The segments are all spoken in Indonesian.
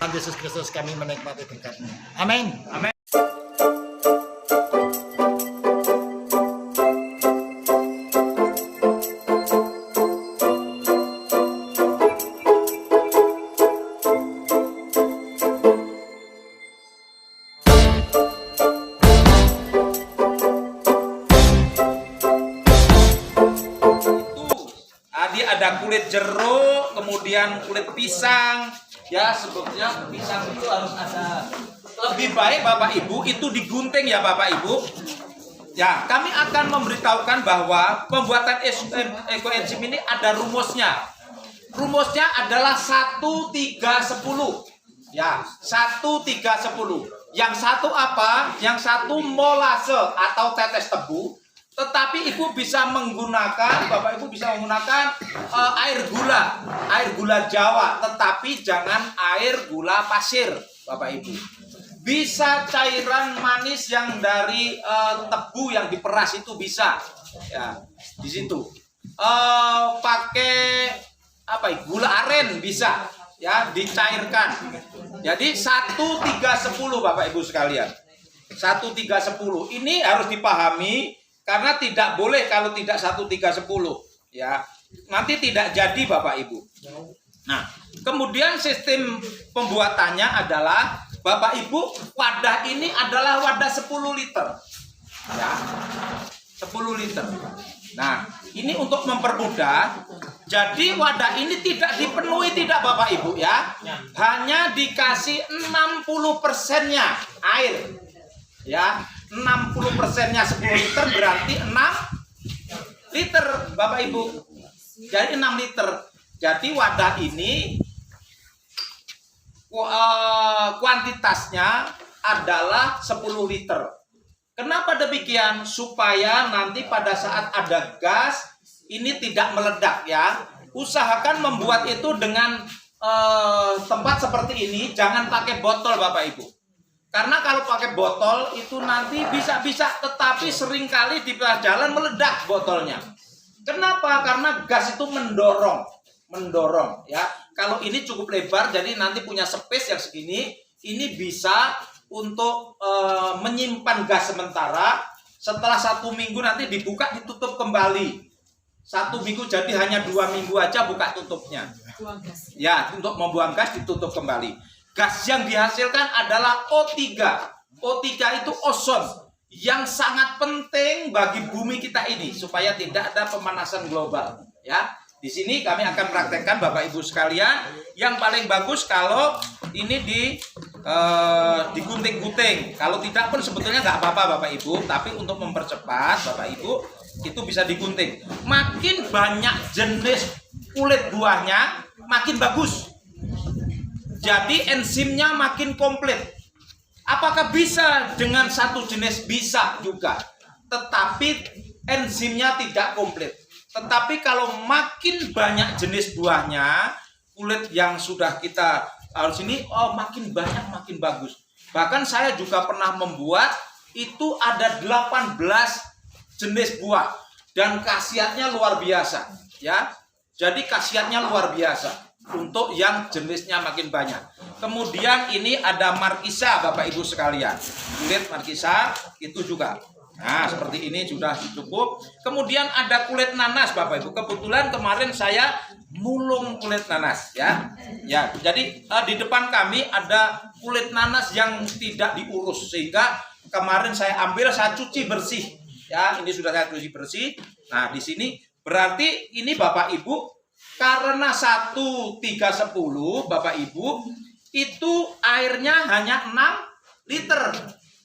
Tuhan Yesus Kristus kami menikmati berkat-Mu. Amin. Amin. Ada kulit jeruk, kemudian kulit pisang. Ya, sebetulnya pisang itu harus ada. Lebih baik Bapak Ibu itu digunting ya Bapak Ibu. Ya, kami akan memberitahukan bahwa pembuatan ekoenzim ini ada rumusnya. Rumusnya adalah 1-3-10. Ya, 1-3-10. Yang satu apa? Yang satu molase atau tetes tebu. Tetapi Ibu bisa menggunakan, Bapak Ibu bisa menggunakan air gula Jawa, tetapi jangan air gula pasir, Bapak Ibu. Bisa cairan manis yang dari tebu yang diperas itu bisa, ya di situ. Pakai apa? Gula aren bisa, ya dicairkan. Jadi 1-3-10 Bapak Ibu sekalian. 1-3-10 ini harus dipahami. Karena tidak boleh kalau tidak 1-3-10, ya nanti tidak jadi Bapak Ibu. Nah, kemudian sistem pembuatannya adalah Bapak Ibu, wadah ini adalah wadah 10 liter, ya 10 liter. Nah, ini untuk mempermudah. Jadi wadah ini tidak dipenuhi tidak Bapak Ibu ya, hanya dikasih 60%-nya air, ya. 60%-nya 10 liter berarti 6 liter Bapak Ibu. Jadi 6 liter. Jadi wadah ini kuantitasnya adalah 10 liter. Kenapa demikian? Supaya nanti pada saat ada gas ini tidak meledak ya. Usahakan membuat itu dengan tempat seperti ini, jangan pakai botol Bapak Ibu. Karena kalau pakai botol itu nanti bisa-bisa, tetapi seringkali di tengah jalan meledak botolnya. Kenapa? Karena gas itu mendorong ya. Kalau ini cukup lebar, jadi nanti punya space yang segini, ini bisa untuk menyimpan gas sementara. Setelah 1 minggu nanti dibuka, ditutup kembali. 1 minggu, jadi hanya 2 minggu aja buka tutupnya. Ya, untuk membuang gas ditutup kembali. Gas yang dihasilkan adalah O3. O3 itu ozon yang sangat penting bagi bumi kita ini supaya tidak ada pemanasan global. Ya, di sini kami akan praktekkan Bapak Ibu sekalian. Yang paling bagus kalau ini digunting-gunting. Kalau tidak pun sebetulnya nggak apa-apa Bapak Ibu. Tapi untuk mempercepat Bapak Ibu itu bisa digunting. Makin banyak jenis kulit buahnya, makin bagus. Jadi enzimnya makin komplit. Apakah bisa dengan satu jenis? Bisa juga. Tetapi enzimnya tidak komplit. Tetapi kalau makin banyak jenis buahnya, kulit yang sudah kita harus ini, makin banyak makin bagus. Bahkan saya juga pernah membuat itu ada 18 jenis buah dan khasiatnya luar biasa, ya. Jadi khasiatnya luar biasa. Untuk yang jenisnya makin banyak. Kemudian ini ada markisa Bapak Ibu sekalian. Kulit markisa itu juga. Nah, seperti ini sudah cukup. Kemudian ada kulit nanas Bapak Ibu. Kebetulan kemarin saya mulung kulit nanas ya. Ya, jadi di depan kami ada kulit nanas yang tidak diurus sehingga kemarin saya ambil, saya cuci bersih. Ya, ini sudah saya cuci bersih. Nah, di sini berarti ini Bapak Ibu, karena 1-3-10 Bapak Ibu itu airnya hanya 6 liter.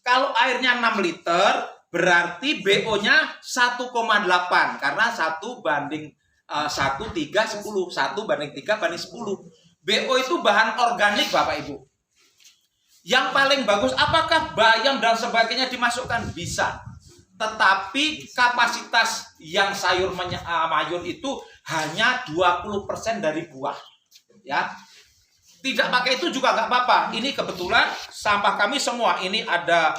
Kalau airnya 6 liter berarti BO-nya 1,8 karena 1:1, 1:3:10. BO itu bahan organik Bapak Ibu. Yang paling bagus, apakah bayam dan sebagainya dimasukkan? Bisa. Tetapi kapasitas yang sayur mayur itu hanya 20% dari buah. Ya. Tidak pakai itu juga nggak apa-apa. Ini kebetulan sampah kami semua. Ini ada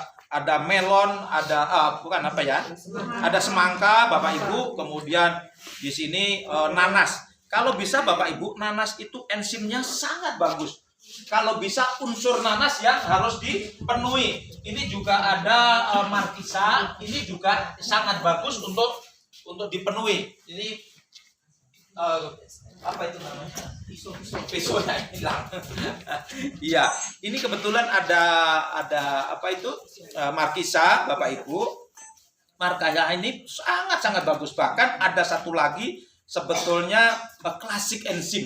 melon, ada bukan apa ya? Ada semangka Bapak Ibu, kemudian di sini nanas. Kalau bisa Bapak Ibu, nanas itu enzimnya sangat bagus. kalau bisa unsur nanas yang harus dipenuhi. Ini juga ada markisa, ini juga sangat bagus untuk dipenuhi. Ini apa itu namanya? Pisaunya hilang. Iya, ini kebetulan ada apa itu markisa, Bapak Ibu. Markisa ini sangat bagus. Bahkan ada satu lagi sebetulnya klasik enzim.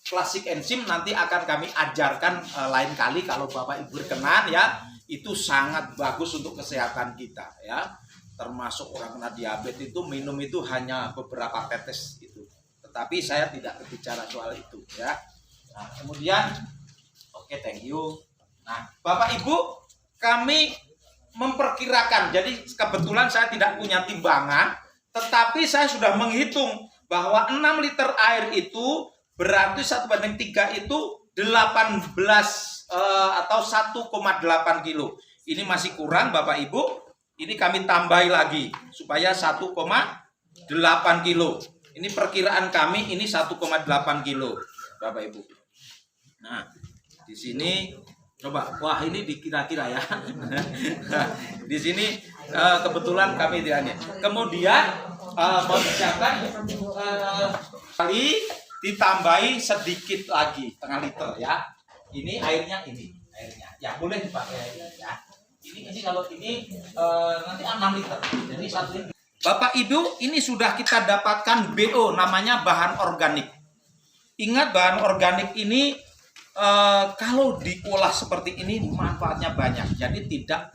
Klasik enzim nanti akan kami ajarkan lain kali kalau Bapak Ibu berkenan ya. Itu sangat bagus untuk kesehatan kita ya. Termasuk orang kena diabetes itu minum itu hanya beberapa tetes itu. Tetapi saya tidak berbicara soal itu ya. Nah, kemudian oke, thank you. Nah, Bapak Ibu, kami memperkirakan, jadi kebetulan saya tidak punya timbangan, tetapi saya sudah menghitung bahwa 6 liter air itu berarti 1/3 itu 18 atau 1,8 kilo. Ini masih kurang Bapak Ibu. Ini kami tambahi lagi supaya 1,8 kilo. Ini perkiraan kami ini 1,8 kilo Bapak Ibu. Nah, di sini coba, wah ini dikira-kira ya. Di sini kebetulan kami tidak. Kemudian mau disiapkan kali ditambahi sedikit lagi setengah liter ya. Ini airnya ya boleh dipakai airnya ya. Ini kalau ini nanti 6 liter. Jadi 1 liter. Bapak Ibu, ini sudah kita dapatkan BO, namanya bahan organik. Ingat, bahan organik ini kalau diolah seperti ini manfaatnya banyak. Jadi tidak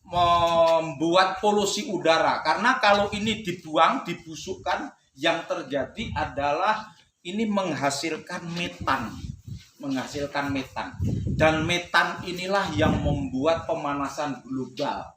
membuat polusi udara. Karena kalau ini dibuang, dibusukkan, yang terjadi adalah ini menghasilkan metan. Dan metan inilah yang membuat pemanasan global.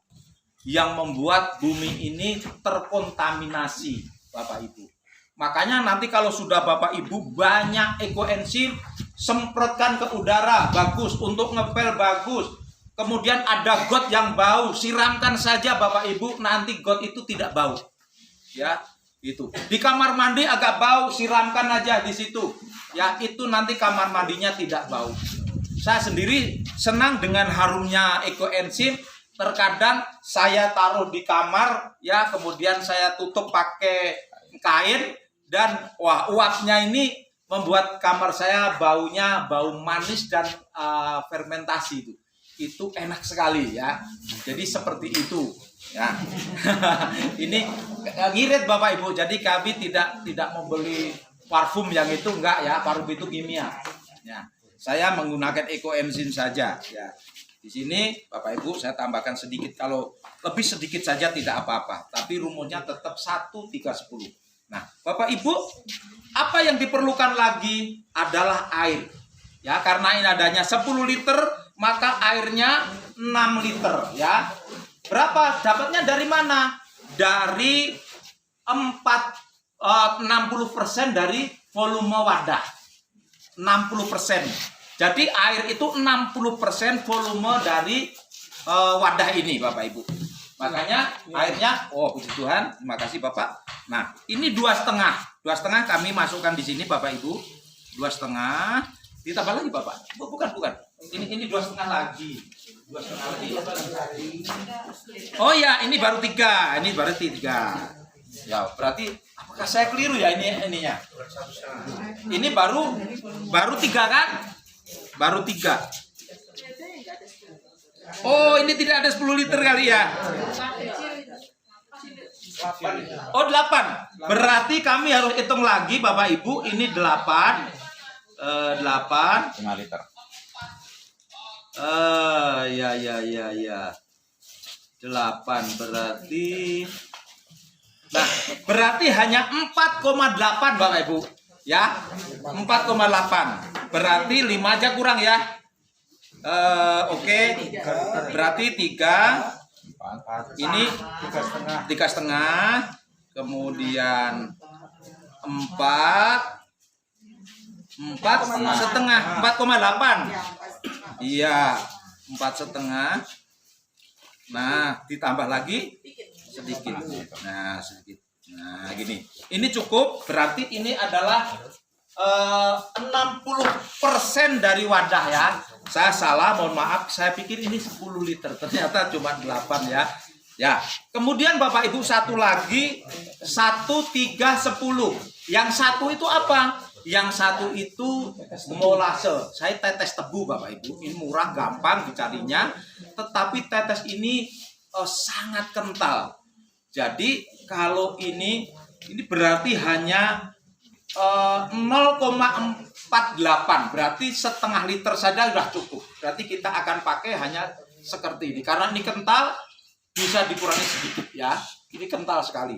Yang membuat bumi ini terkontaminasi, Bapak Ibu. Makanya nanti kalau sudah Bapak Ibu banyak ekoenzim, semprotkan ke udara, bagus. Untuk ngepel, bagus. Kemudian ada got yang bau, siramkan saja Bapak Ibu, nanti got itu tidak bau. Ya, itu. Di kamar mandi agak bau, siramkan aja di situ. Ya, itu nanti kamar mandinya tidak bau. Saya sendiri senang dengan harumnya ekoenzim. Terkadang saya taruh di kamar ya, kemudian saya tutup pakai kain dan wah, uapnya ini membuat kamar saya baunya bau manis dan fermentasi itu enak sekali ya. Jadi seperti itu ya. Ini ngirit Bapak Ibu. Jadi kami tidak membeli parfum yang itu, enggak ya, parfum itu kimia. Ya. Saya menggunakan ekoenzim saja ya. Di sini Bapak Ibu saya tambahkan sedikit, kalau lebih sedikit saja tidak apa-apa, tapi rumusnya tetap 1/310. Nah, Bapak Ibu, apa yang diperlukan lagi adalah air. Ya, karena ini adanya 10 liter, maka airnya 6 liter ya. Berapa? Dapatnya dari mana? Dari 60% dari volume wadah. 60%. Jadi air itu 60% volume dari wadah ini Bapak Ibu. Makanya airnya, oh puji Tuhan, terima kasih Bapak. Nah, ini 2,5 kami masukkan di sini Bapak Ibu. 2,5 ditambah lagi Bapak. Bukan. Ini 2,5 lagi. 2,5 lagi. Oh ya, ini baru 3. Ini baru 3. Ya, berarti apakah saya keliru ya ininya? Ini baru 3 kan? Baru 3. Oh, ini tidak ada 10 liter kali ya? Oh, 8. Berarti kami harus hitung lagi Bapak Ibu. Ini 8. 5 liter. Ya. 8 berarti. Nah, berarti hanya 4,8 Bapak Ibu. Ya, 4,8. Berarti 5 aja kurang ya. Oke. Berarti 3. Ini 3,5. Kemudian 4,8. Iya, 4,5. Nah, ditambah lagi sedikit. Nah, sedikit. Nah, gini. Ini cukup, berarti ini adalah 60% dari wadah ya. Saya salah, mohon maaf. Saya pikir ini 10 liter, ternyata cuma 8 ya. Ya. Kemudian Bapak Ibu satu lagi 1, 3, 10. Yang satu itu apa? Yang satu itu molase. Saya tetes tebu Bapak Ibu. Ini murah, gampang dicarinya. Tetapi tetes ini sangat kental. Jadi kalau ini berarti hanya 0,48, berarti setengah liter saja sudah cukup. Berarti kita akan pakai hanya seperti ini. Karena ini kental, bisa dikurangi sedikit ya. Ini kental sekali.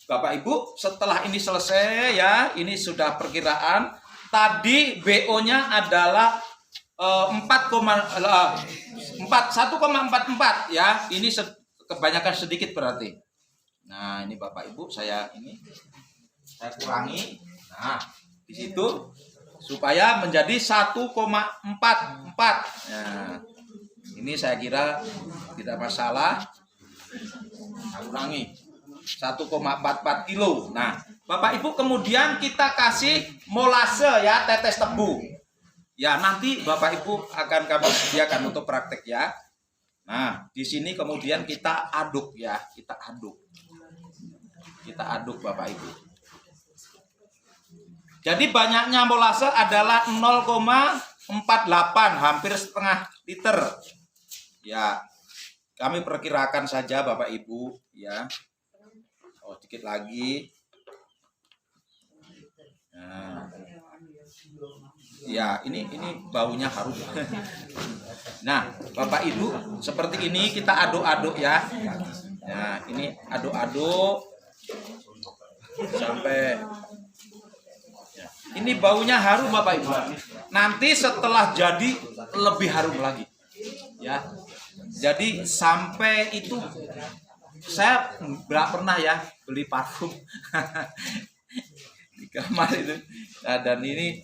Bapak Ibu, setelah ini selesai ya, ini sudah perkiraan. Tadi BO-nya adalah 1,44 ya. Ini kebanyakan sedikit berarti. Nah, ini Bapak Ibu saya kurangi. Nah, di situ supaya menjadi 1,44. Nah, ini saya kira tidak masalah. Saya kurangi 1,44 kilo. Nah, Bapak Ibu kemudian kita kasih molase ya, tetes tebu. Ya, nanti Bapak Ibu akan kami sediakan untuk praktek ya. Nah, di sini kemudian kita aduk ya, kita aduk Bapak Ibu. Jadi banyaknya molase adalah 0,48, hampir setengah liter. Ya, kami perkirakan saja Bapak Ibu ya. Oh, sedikit lagi. Nah. Ya, ini baunya harum. Nah, Bapak Ibu, seperti ini kita aduk-aduk ya. Nah, ini aduk-aduk sampai ya. Ini baunya harum Bapak Ibu. Nanti setelah jadi lebih harum lagi. Ya. Jadi sampai itu saya nggak pernah ya beli parfum di kamar itu. Nah, dan ini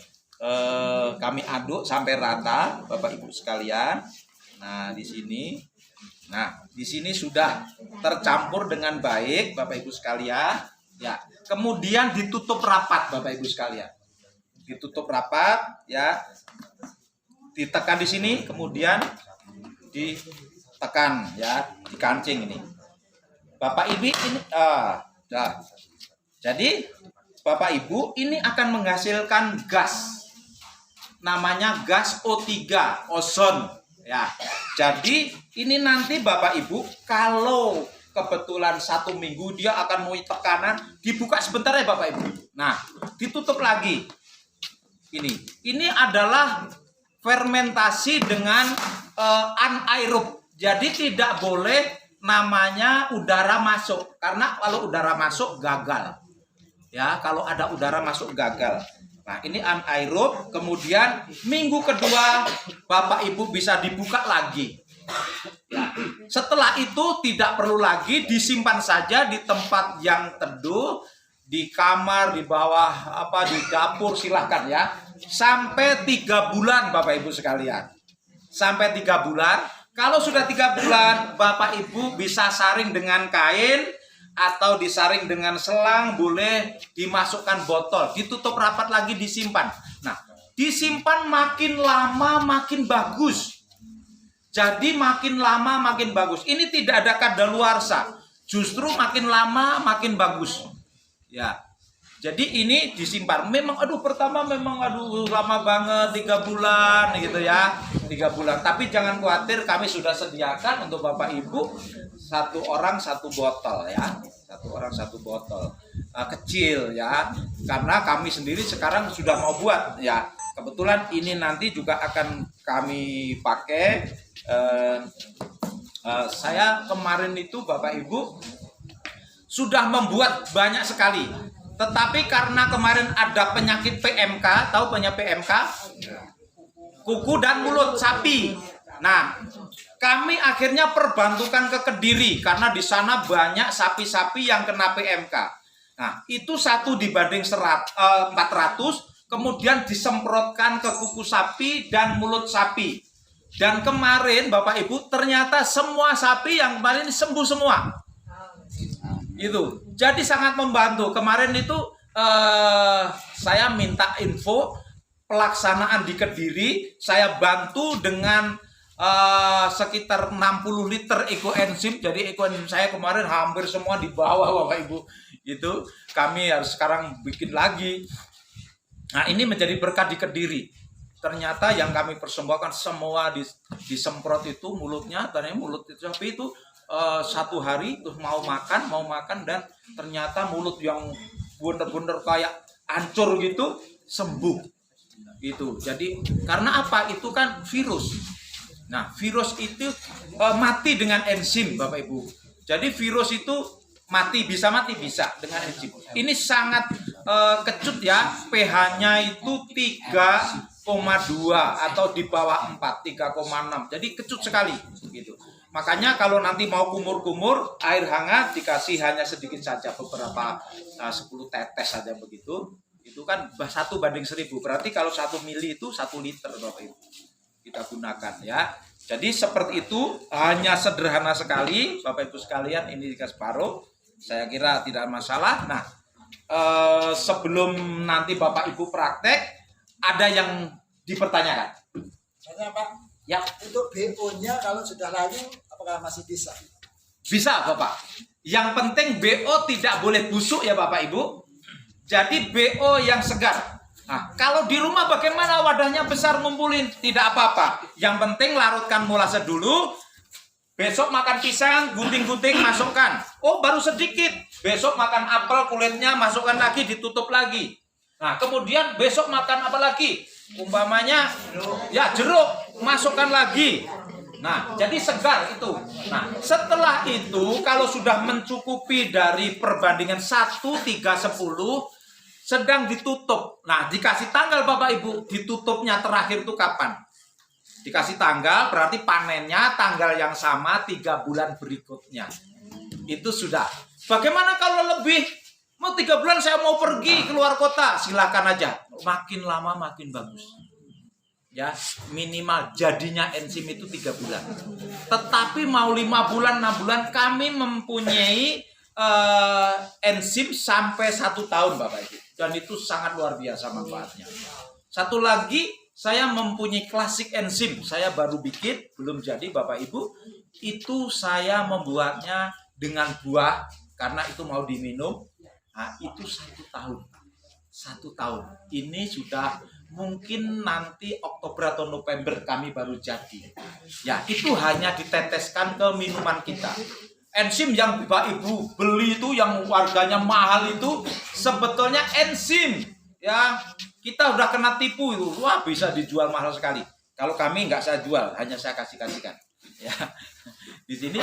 kami aduk sampai rata Bapak Ibu sekalian. Nah, di sini. Nah, di sini sudah tercampur dengan baik Bapak Ibu sekalian. Ya, kemudian ditutup rapat Bapak Ibu sekalian. Ditutup rapat ya. Ditekan di sini, kemudian ditekan ya, di kancing ini. Bapak Ibu ini nah. Jadi Bapak Ibu ini akan menghasilkan gas. Namanya gas O3, ozon ya. Jadi ini nanti Bapak Ibu kalau kebetulan 1 minggu dia akan mau tekanan, dibuka sebentar ya Bapak Ibu. Nah, ditutup lagi. Ini adalah fermentasi dengan anaerob. Jadi tidak boleh namanya udara masuk, karena kalau udara masuk gagal. Ya, kalau ada udara masuk gagal. Nah, ini anaerob. Kemudian minggu kedua Bapak Ibu bisa dibuka lagi. Ya. Setelah itu tidak perlu lagi, disimpan saja di tempat yang teduh, di kamar, di bawah di dapur, silahkan ya. Sampai 3 bulan Bapak Ibu sekalian. Sampai 3 bulan. Kalau sudah 3 bulan, Bapak Ibu bisa saring dengan kain atau disaring dengan selang, boleh dimasukkan botol, ditutup rapat lagi, disimpan. Nah, disimpan makin lama makin bagus. Jadi makin lama makin bagus. Ini tidak ada kadaluarsa. Justru makin lama makin bagus. Ya. Jadi ini disimpan. Memang pertama memang lama banget, 3 bulan gitu ya. 3 bulan. Tapi jangan khawatir, kami sudah sediakan untuk Bapak Ibu 1 orang 1 botol ya. 1 orang 1 botol. Kecil ya. Karena kami sendiri sekarang sudah mau buat ya. Kebetulan ini nanti juga akan kami pakai. Saya kemarin itu Bapak Ibu sudah membuat banyak sekali. Tetapi karena kemarin ada penyakit PMK, tahu penyakit PMK? Kuku dan mulut sapi. Nah, kami akhirnya perbantukan ke Kediri karena di sana banyak sapi-sapi yang kena PMK. Nah, itu 1 dibanding 400, kemudian disemprotkan ke kuku sapi dan mulut sapi. Dan kemarin Bapak Ibu ternyata semua sapi yang kemarin sembuh semua. Itu. Jadi sangat membantu. Kemarin itu saya minta info pelaksanaan di Kediri, saya bantu dengan sekitar 60 liter ekoenzim. Jadi ekoenzim saya kemarin hampir semua di bawah Bapak Ibu. Itu kami harus sekarang bikin lagi. Nah, ini menjadi berkat di Kediri. Ternyata yang kami persembahkan semua disemprot itu mulutnya, tadinya mulut sapi itu satu hari terus mau makan dan ternyata mulut yang bener-bener kayak hancur gitu sembuh gitu. Jadi karena apa? Itu kan virus. Nah, virus itu mati dengan enzim, Bapak Ibu. Jadi virus itu bisa dengan enzim. Ini sangat kecut ya, pH-nya itu 3,2 atau di bawah 4, 3,6. Jadi kecut sekali gitu. Makanya kalau nanti mau kumur-kumur, air hangat dikasih hanya sedikit saja, beberapa 10 tetes saja begitu. Itu kan 1:1000. Berarti kalau 1 mili itu 1 liter Bapak Ibu. Kita gunakan ya. Jadi seperti itu, hanya sederhana sekali Bapak Ibu sekalian, ini dikasih separuh. Saya kira tidak masalah. Nah, sebelum nanti Bapak Ibu praktek, ada yang dipertanyakan? Saya Pak, ya. Untuk BO-nya kalau sudah layu, apakah masih bisa? Bisa Bapak. Yang penting BO tidak boleh busuk ya Bapak Ibu. Jadi BO yang segar. Nah, kalau di rumah bagaimana, wadahnya besar ngumpulin? Tidak apa-apa. Yang penting larutkan molase dulu. Besok makan pisang, gunting-gunting, masukkan. Oh, baru sedikit. Besok makan apel, kulitnya masukkan lagi, ditutup lagi. Nah, kemudian besok makan apa lagi? Umpamanya, ya jeruk, masukkan lagi. Nah, jadi segar itu. Nah, setelah itu, kalau sudah mencukupi dari perbandingan 1, 3, 10, sedang ditutup. Nah, dikasih tanggal Bapak Ibu, ditutupnya terakhir itu kapan? Dikasih tanggal, berarti panennya tanggal yang sama 3 bulan berikutnya. Itu sudah. Bagaimana kalau lebih? Mau 3 bulan saya mau pergi keluar kota, silakan aja. Makin lama makin bagus. Ya, minimal jadinya enzim itu 3 bulan. Tetapi mau 5 bulan, 6 bulan, kami mempunyai enzim sampai 1 tahun Bapak Ibu. Dan itu sangat luar biasa manfaatnya. Satu lagi, saya mempunyai klasik enzim. Saya baru bikin, belum jadi Bapak Ibu. Itu saya membuatnya dengan buah, karena itu mau diminum. Nah, itu 1 tahun. 1 tahun. Ini sudah mungkin nanti Oktober atau November kami baru jadi. Ya, itu hanya diteteskan ke minuman kita. Enzim yang Bapak Ibu beli itu yang harganya mahal itu sebetulnya enzim ya, kita udah kena tipu itu. Wah, bisa dijual mahal sekali. Kalau kami nggak saya jual, hanya saya kasihkan ya. Di sini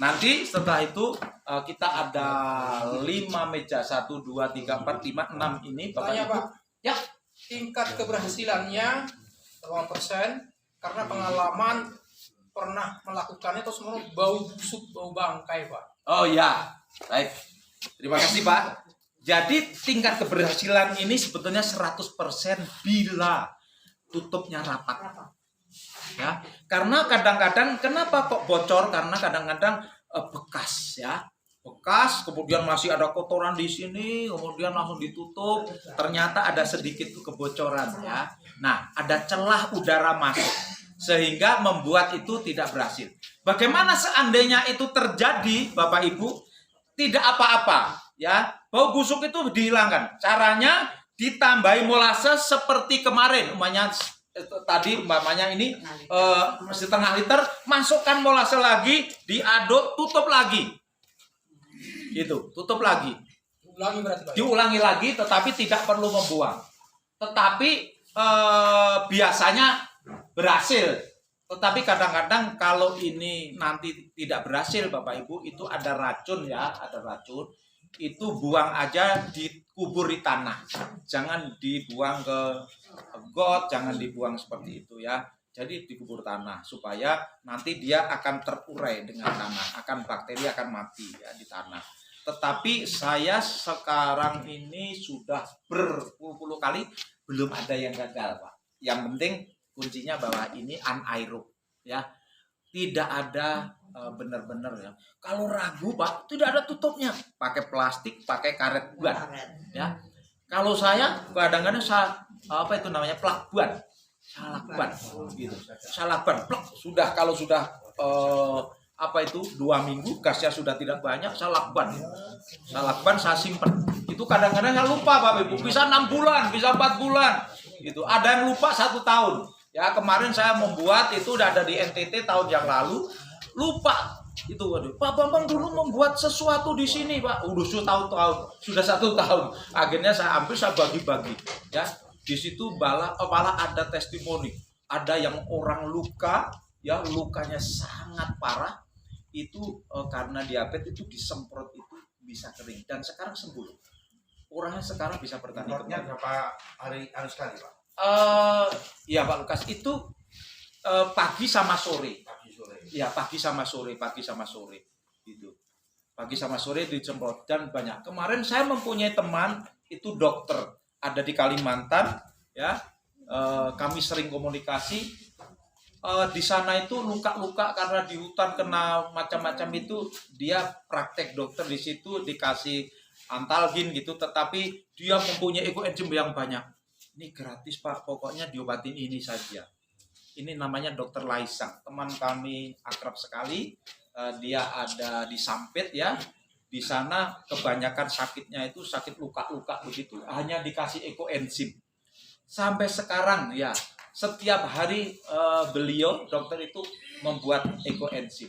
nanti setelah itu kita ada 5 meja, 1, 2, 3, 4, 5, 6 ini Bapak Tanya, Ibu. Pak. Ya, Tingkat keberhasilannya berapa persen? Karena pengalaman pernah melakukannya terus bau busuk, bau bangkai, Pak. oh ya, baik. Terima kasih Pak. Jadi tingkat keberhasilan ini sebetulnya 100% bila tutupnya rapat. Ya, karena kadang-kadang kenapa kok bocor? Karena kadang-kadang bekas ya. Bekas, kemudian masih ada kotoran di sini, kemudian langsung ditutup, ternyata ada sedikit kebocoran ya. Nah, ada celah udara masuk sehingga membuat itu tidak berhasil. Bagaimana seandainya itu terjadi, Bapak Ibu? Tidak apa-apa, ya. Bau busuk itu dihilangkan. Caranya ditambahi molase seperti kemarin, umpamanya ini setengah liter, masukkan molase lagi, diaduk, tutup lagi. Gitu, tutup lagi. Ulangi berarti, Pak. Diulangi lagi, tetapi tidak perlu membuang. Tetapi biasanya berhasil. Tetapi kadang-kadang kalau ini nanti tidak berhasil Bapak Ibu, itu ada racun ya, ada racun. Itu buang aja, dikubur di tanah. Jangan dibuang ke got, jangan dibuang seperti itu ya. Jadi dikubur tanah supaya nanti dia akan terurai dengan tanah, akan bakteri akan mati ya di tanah. Tetapi saya sekarang ini sudah berpuluh-puluh kali belum ada yang gagal Pak. Yang penting kuncinya bahwa ini anaerob ya. tidak ada benar-benar ya. Kalau ragu Pak, tidak ada tutupnya. Pakai plastik, pakai karet buat. Ya. Kalau saya kadang-kadang apa itu namanya plakban, saya lakban, gitu. Saya lakban, plak. Sudah kalau sudah apa itu 2 minggu gasnya sudah tidak banyak, saya lakban, saya simpan. Itu kadang-kadang saya lupa Bapak Ibu, bisa 6 bulan, bisa 4 bulan, gitu. Ada yang lupa 1 tahun. Ya kemarin saya membuat itu udah ada di NTT tahun yang lalu, lupa. Itu waduh, Pak Bambang dulu membuat sesuatu di sini Pak, udah sudah 1 tahun. Akhirnya saya ambil, saya bagi-bagi ya. Di situ malah ada testimoni, ada yang orang luka ya, lukanya sangat parah itu karena diabetes, itu disemprot itu bisa kering dan sekarang sembuh. Orangnya sekarang bisa bertani kembali. Berapa hari sekali Pak? Ya Pak Lukas, itu pagi sama sore. Ya pagi sama sore gitu. Pagi sama sore disemprot dan banyak. Kemarin saya mempunyai teman itu dokter, ada di Kalimantan ya. Kami sering komunikasi. Di sana itu luka-luka karena di hutan kena macam-macam itu, dia praktek dokter di situ, dikasih antalgin gitu, tetapi dia mempunyai ekoenzim yang banyak. Ini gratis Pak, pokoknya diobatin ini saja. Ini namanya Dokter Laisang, teman kami akrab sekali. Dia ada di Sampit ya. Di sana kebanyakan sakitnya itu sakit luka-luka begitu. Hanya dikasih ekoenzim. Sampai sekarang ya, setiap hari beliau dokter itu membuat ekoenzim.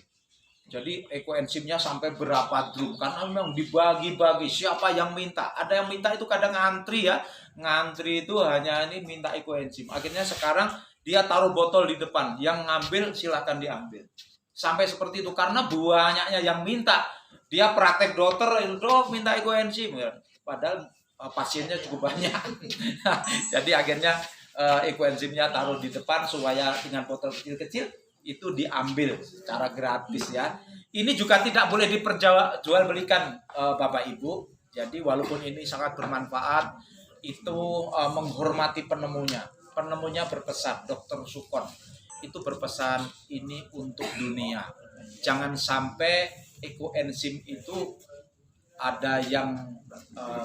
Jadi ekoenzimnya sampai berapa drum, karena memang dibagi-bagi siapa yang minta. Ada yang minta itu kadang ngantri ya. Ngantri itu hanya ini minta ekoenzim. Akhirnya sekarang dia taruh botol di depan, yang ngambil silahkan diambil. Sampai seperti itu, karena banyaknya yang minta. Dia praktek dokter, dok minta ekoenzim. Padahal pasiennya cukup banyak. Jadi akhirnya ekoenzimnya taruh di depan supaya dengan botol kecil-kecil itu diambil secara gratis ya. Ini juga tidak boleh diperjualbelikan Bapak Ibu. Jadi walaupun ini sangat bermanfaat, itu menghormati penemunya. Penemunya berpesan, Dr. Sukon itu berpesan ini untuk dunia. Jangan sampai ekoenzim itu ada yang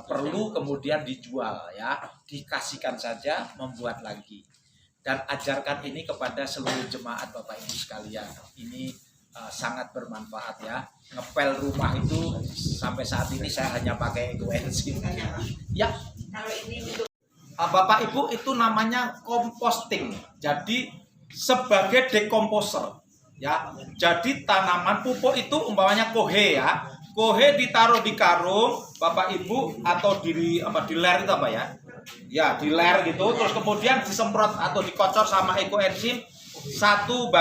perlu kemudian dijual ya, dikasihkan saja, membuat lagi. Dan ajarkan ini kepada seluruh jemaat Bapak Ibu sekalian. Ini sangat bermanfaat ya. Ngepel rumah itu sampai saat ini saya hanya pakai ekoenzim. Ya. Kalau ini untuk Bapak Ibu itu namanya composting. Jadi sebagai decomposer ya. Jadi tanaman pupuk itu umpamanya kohe ya. Kohe ditaruh di karung Bapak Ibu atau di ler itu apa ya? Ya, di ler gitu, terus kemudian disemprot atau dikocor sama ekoenzim 1:1000.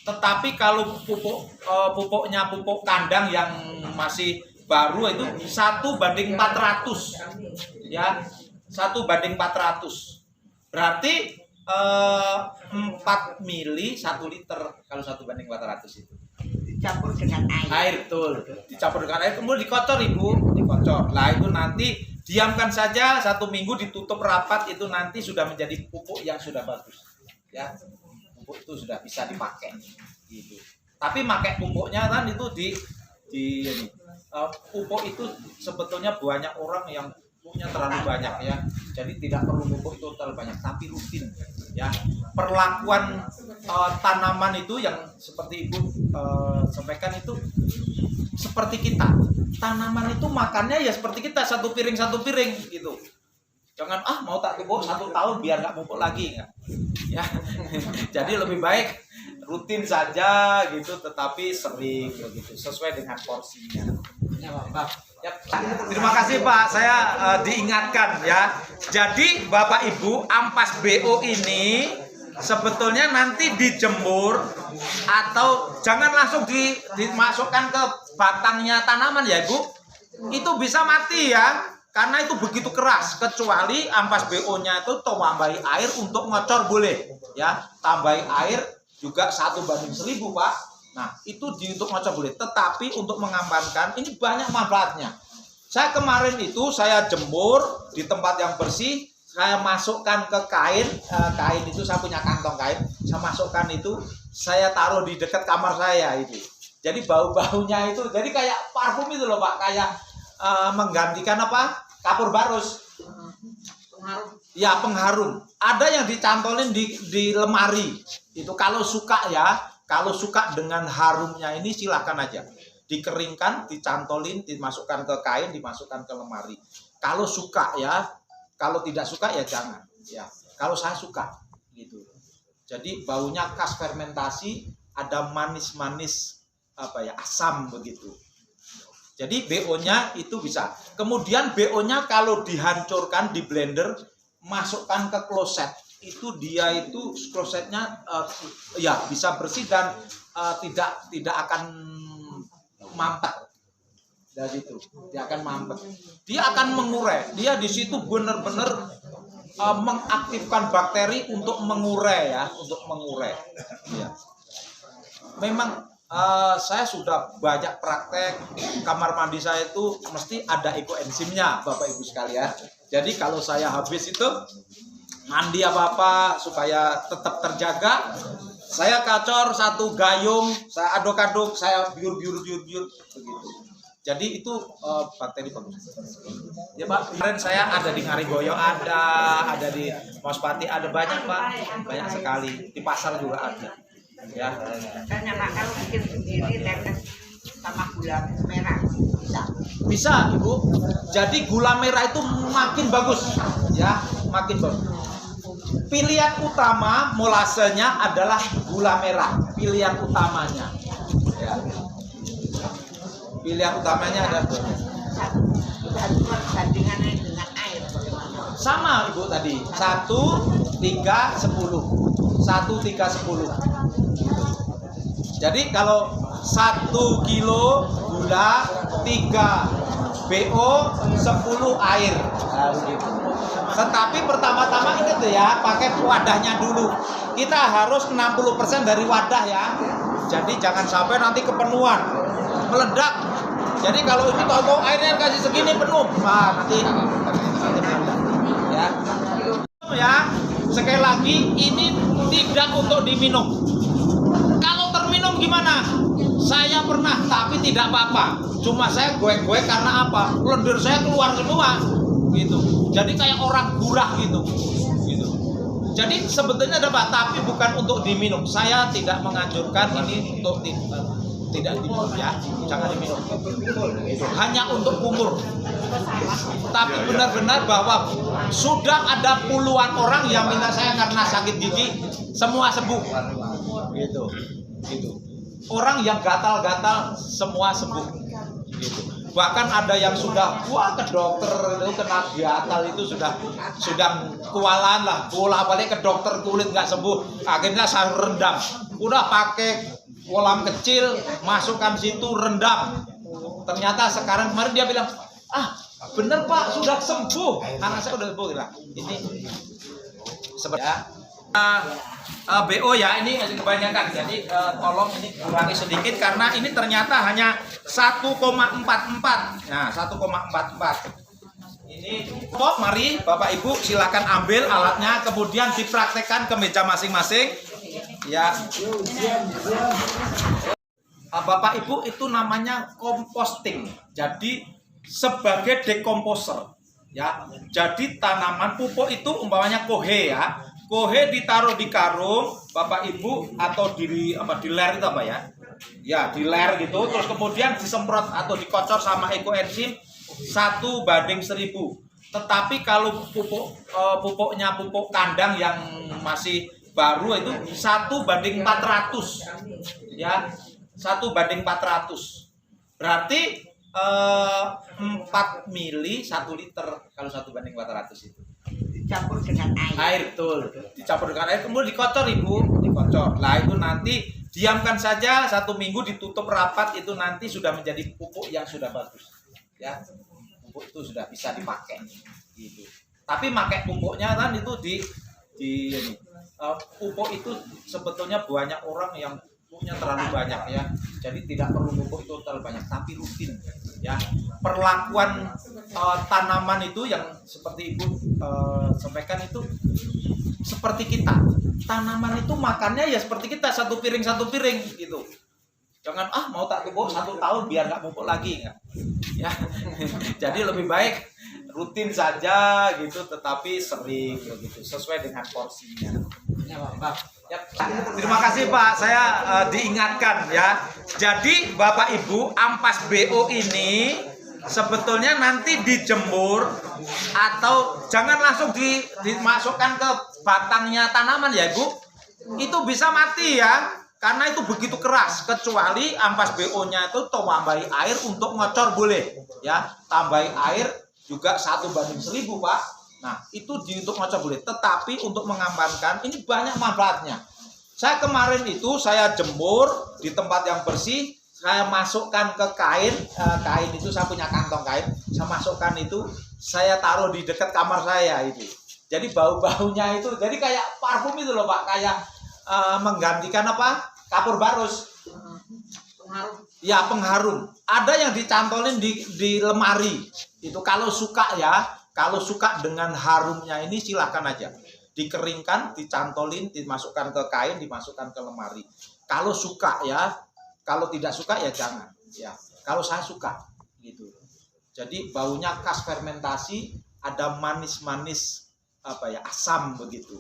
Tetapi kalau pupuknya pupuk kandang yang masih baru itu 1:400. Ya. 1:400. Berarti 4 mili 1 liter kalau 1:400 itu. Dicampur dengan Air betul. Dicampur dengan air kemudian dikocor Ibu, dikocor. Lah itu nanti diamkan saja 1 minggu, ditutup rapat, itu nanti sudah menjadi pupuk yang sudah bagus. Ya. Pupuk itu sudah bisa dipakai gitu. Tapi pakai pupuknya kan itu pupuk itu sebetulnya banyak orang yang pupuknya terlalu banyak ya, jadi tidak perlu pupuk itu terlalu banyak, tapi rutin ya. Perlakuan tanaman itu yang seperti Ibu sampaikan itu seperti kita, tanaman itu makannya ya seperti kita, 1 piring gitu. Jangan mau tak pupuk 1 tahun biar nggak pupuk lagi ya. Jadi lebih baik rutin saja gitu, tetapi sering begitu sesuai dengan porsinya. Ya, terima kasih Pak, saya diingatkan ya. Jadi Bapak Ibu, ampas BO ini sebetulnya nanti dijemur atau jangan langsung dimasukkan ke batangnya tanaman ya Ibu. Itu bisa mati ya, karena itu begitu keras. Kecuali ampas BO-nya itu tambahi air untuk ngocor boleh ya. Tambahi air juga 1:1000 Pak. Nah, itu untuk ngocor boleh, tetapi untuk mengamankan ini banyak manfaatnya. Saya kemarin itu saya jemur di tempat yang bersih, saya masukkan ke kain itu saya punya kantong kain, saya masukkan itu saya taruh di dekat kamar saya itu. Jadi bau-baunya itu jadi kayak parfum itu loh Pak, kayak menggantikan apa? Kapur barus. Ya, pengharum. Ada yang dicantolin di lemari. Itu kalau suka ya, kalau suka dengan harumnya ini silahkan aja. Dikeringkan, dicantolin, dimasukkan ke kain, dimasukkan ke lemari. Kalau suka ya, kalau tidak suka ya jangan. Ya, kalau saya suka gitu. Jadi baunya khas fermentasi, ada manis-manis apa ya, asam begitu. Jadi BO-nya itu bisa. Kemudian BO-nya kalau dihancurkan di blender, masukkan ke kloset. Itu dia itu klosetnya ya bisa bersih dan tidak akan mampet. Dari itu dia akan mampet. Dia akan mengurai. Dia di situ benar-benar mengaktifkan bakteri untuk mengurai ya, untuk mengurai. Ya. Memang saya sudah banyak praktek, kamar mandi saya itu mesti ada ekoenzimnya, Bapak Ibu sekalian. Jadi kalau saya habis itu mandi apa-apa supaya tetap terjaga, saya kacor satu gayung, saya aduk-aduk, saya biur begitu. Jadi itu bakteri bagus. Ya Pak, kemarin saya ada di Ngariboyo ada di Mospati ada banyak Pak, banyak sekali. Di pasar juga ada. Ya. Tanya Pak, kalau bikin sendiri tetes sama gula merah bisa? Bisa Ibu. Jadi gula merah itu makin bagus, ya, makin bagus. Pilihan utama molasenya adalah gula merah, pilihan utamanya. Ya. Pilihan utamanya adalah perbandingannya dengan air. sama Ibu tadi 1, 3, 10 1, 3, 10. Jadi kalau 1 kilo gula 3 BO 10 air. Nah, begitu. Tetapi pertama-tama ingat ya, pakai wadahnya dulu. Kita harus 60% dari wadah ya. Jadi jangan sampai nanti kepenuhan, meledak. Jadi kalau ini tahu airnya kasih segini penuh, nah nanti meledak. Ya. Ya, sekali lagi ini tidak untuk diminum. Kalau terminum gimana? Saya pernah tapi tidak apa-apa. Cuma saya goek-goek karena apa? Lendir saya keluar semua gitu. Jadi kayak orang gurah gitu. Jadi sebetulnya ada Pak, tapi bukan untuk diminum. Saya tidak menganjurkan ini untuk tidak diminum ya, jangan diminum. Hanya untuk kumur. Tapi benar-benar bahwa sudah ada puluhan orang yang minta saya karena sakit gigi, semua sembuh. Gitu. Orang yang gatal-gatal semua sembuh. Gitu. Bahkan ada yang sudah ke dokter itu kena gatal itu sudah kualan lah, bolak-balik ke dokter kulit nggak sembuh, akhirnya saya rendam. Udah pakai kolam kecil, masukkan situ rendam. Ternyata sekarang kemarin dia bilang, bener Pak sudah sembuh, anak saya udah sembuh. Ini sebenarnya BO ya, ini kebanyakan. Jadi tolong ini kurangi sedikit karena ini ternyata hanya 1,44. Nah, 1,44. Ini mari Bapak Ibu silakan ambil alatnya, kemudian dipraktekkan ke meja masing-masing. Ya. Bapak Ibu itu namanya composting. Jadi sebagai decomposer. Ya. Jadi tanaman pupuk itu umpamanya kohe ya. Kohe ditaruh di karung, Bapak Ibu, atau di ler itu apa ya? Ya, di ler gitu, terus kemudian disemprot atau dikocor sama ekoenzim 1:1000. Tetapi kalau pupuknya pupuk kandang yang masih baru itu 1:400. Ya, 1:400. Berarti 4 mili 1 liter kalau 1:400 itu. Dicampur dengan air. Air betul. Dicampur dengan air kemudian dikocor Ibu, dikocor. Lah itu nanti diamkan saja 1 minggu, ditutup rapat, itu nanti sudah menjadi pupuk yang sudah bagus. Ya. Pupuk itu sudah bisa dipakai gitu. Tapi pakai pupuknya kan itu pupuk itu sebetulnya banyak orang yang punya terlalu banyak ya. Jadi tidak perlu pupuk itu terlalu banyak, tapi rutin ya. Perlakuan tanaman itu yang seperti Ibu sampaikan itu seperti kita. Tanaman itu makannya ya seperti kita, satu piring gitu. Jangan mau tak pupuk 1 tahun biar nggak pupuk lagi nggak. Ya. Jadi lebih baik rutin saja gitu, tetapi sering begitu sesuai dengan porsinya. Ya, Pak. Ya, terima kasih Pak, saya diingatkan ya. Jadi Bapak Ibu, ampas BO ini sebetulnya nanti dijemur atau jangan langsung dimasukkan ke batangnya tanaman ya Ibu. Itu bisa mati ya, karena itu begitu keras. Kecuali ampas BO-nya itu tambahi air untuk ngocor boleh ya. Tambahi air juga 1:1000 Pak. Nah, itu untuk ngocor boleh, tetapi untuk mengamankan ini banyak manfaatnya. Saya kemarin itu saya jemur di tempat yang bersih, saya masukkan ke kain itu saya punya kantong kain, saya masukkan itu, saya taruh di dekat kamar saya itu. Jadi bau-baunya itu jadi kayak parfum itu loh Pak, kayak menggantikan kapur barus. Pengaruh. Ya, pengharum. Ada yang dicantolin di lemari. Itu kalau suka ya. Kalau suka dengan harumnya ini silahkan aja. Dikeringkan, dicantolin, dimasukkan ke kain, dimasukkan ke lemari. Kalau suka ya, kalau tidak suka ya jangan. Ya, kalau saya suka gitu. Jadi baunya khas fermentasi, ada manis-manis asam begitu.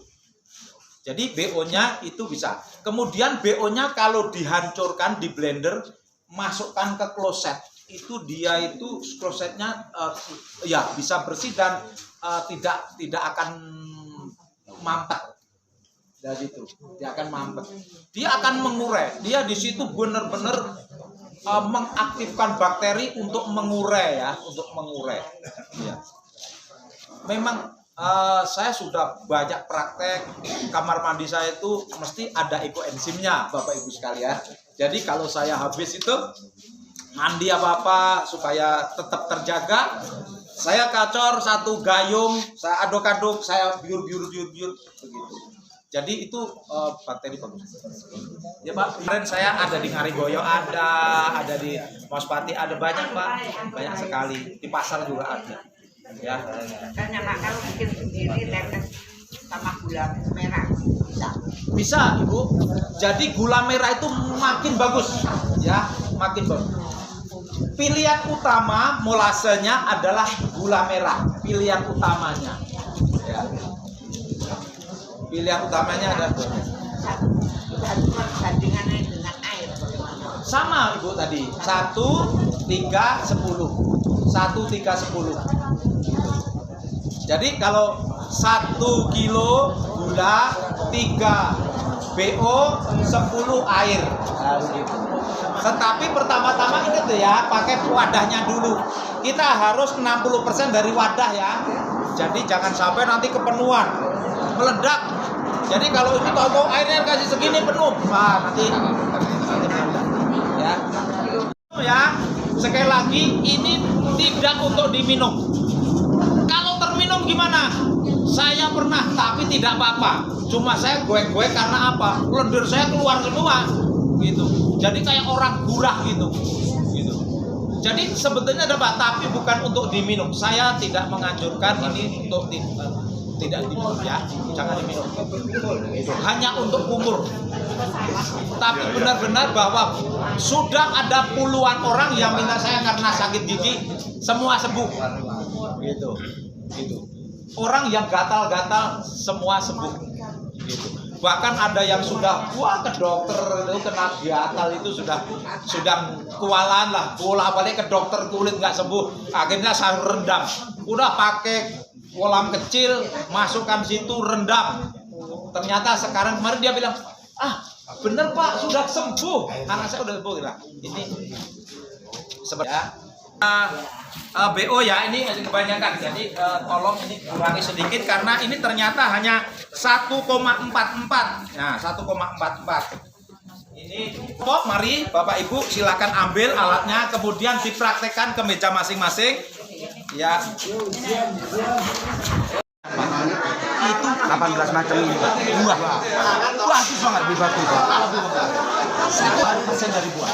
Jadi BO-nya itu bisa. Kemudian BO-nya kalau dihancurkan di blender, masukkan ke kloset. Itu dia itu klosetnya ya bisa bersih dan tidak akan mampet. Dari itu dia akan mampet. Dia akan mengurai. Dia di situ benar-benar mengaktifkan bakteri untuk mengurai ya, untuk mengurai. Ya. Memang saya sudah banyak praktek, kamar mandi saya itu mesti ada ekoenzimnya Bapak Ibu sekalian. Jadi kalau saya habis itu mandi apa-apa supaya tetap terjaga, saya kacor 1 gayung, saya aduk-aduk, saya biur begitu. Jadi itu bakteri bagus. Ya Pak, kemarin saya ada di Ngariboyo, ada di Mospati, ada banyak Pak, banyak sekali. Di pasar juga ada. Ya. Tanya Pak, kalau bikin sendiri tetes sama gula merah bisa? Bisa Ibu. Jadi gula merah itu makin bagus, ya, makin bagus. Pilihan utama molasenya adalah gula merah, pilihan utamanya. Ya. Pilihan utamanya adalah Bandingannya dengan air. sama Ibu tadi 1, 3, 10. 1, 3, 10. Jadi kalau 1 kilo gula, 3 BO, 10 air. Nah, begitu. Tetapi pertama-tama ingat ya, pakai wadahnya dulu. Kita harus 60% dari wadah ya. Jadi jangan sampai nanti kepenuhan, meledak. Jadi kalau ini tahu airnya kasih segini penuh, nanti meledak. Ya. Ya, sekali lagi ini tidak untuk diminum. Kalau terminum gimana? Saya pernah, tapi tidak apa-apa. Cuma saya goek-goek karena apa? Lendir saya keluar semua, gitu. Jadi kayak orang gurah gitu. Jadi sebetulnya ada Pak, tapi bukan untuk diminum. Saya tidak menganjurkan ini untuk tidak diminum ya, jangan diminum. Hanya untuk kumur. Tapi benar-benar bahwa sudah ada puluhan orang yang minta saya karena sakit gigi, semua sembuh. Gitu. Orang yang gatal-gatal semua sembuh. Gitu. Bahkan ada yang sudah ke dokter itu kena gatal itu sudah kualan lah, bolak-balik ke dokter kulit nggak sembuh. Akhirnya saya rendam. Udah pakai kolam kecil, masukkan situ rendam. Ternyata sekarang kemarin dia bilang, bener Pak sudah sembuh, anak saya udah sembuh. Ini sebenarnya BO ya, ini masih kebanyakan. Jadi tolong ini kurangi sedikit karena ini ternyata hanya 1,44. Nah, 1,44. Ini mari Bapak Ibu silakan ambil alatnya, kemudian dipraktekkan ke meja masing-masing. Ya. Itu 18 macam ini Pak. Buah. Bagus banget lebih bagus. Pak. 100% dari buah.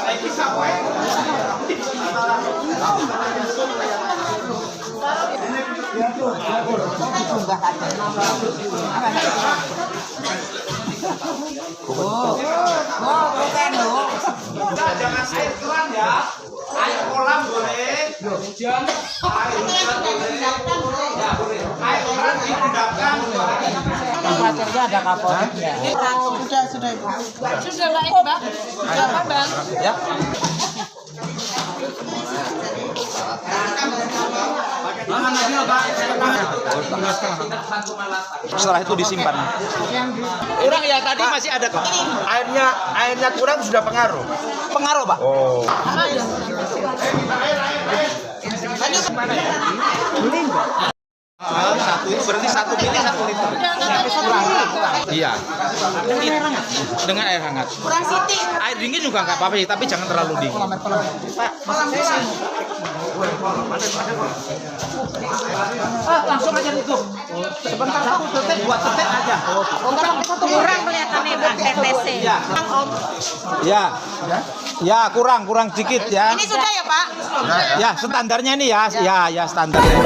Bukan loh. Udah, jangan air keran ya. Air kolam boleh. Hujan. Air hujan boleh. Ya boleh. Air keran digunakan. Temperaturnya ada kapornya. Sudah Ibu. Sudah Mbak ini Mbak. Sudah apa Bang? Ya. Setelah itu disimpan. Orang ya tadi masih ada kok. Airnya kurang sudah pengaruh. Pengaruh, Pak. Oh. Satu itu berarti 1 mili 1 liter. Iya. Dengan air hangat. Kurang Siti. Air dingin juga nggak apa-apa sih, tapi jangan terlalu dingin. Langsung aja tutup. Sebentar 1 detik, 2 detik aja. Kurang kelihatannya Bang TTC. Ya. Ya, kurang sedikit ya. Ini sudah ya Pak? Ya, standarnya ini ya. Ya, standarnya.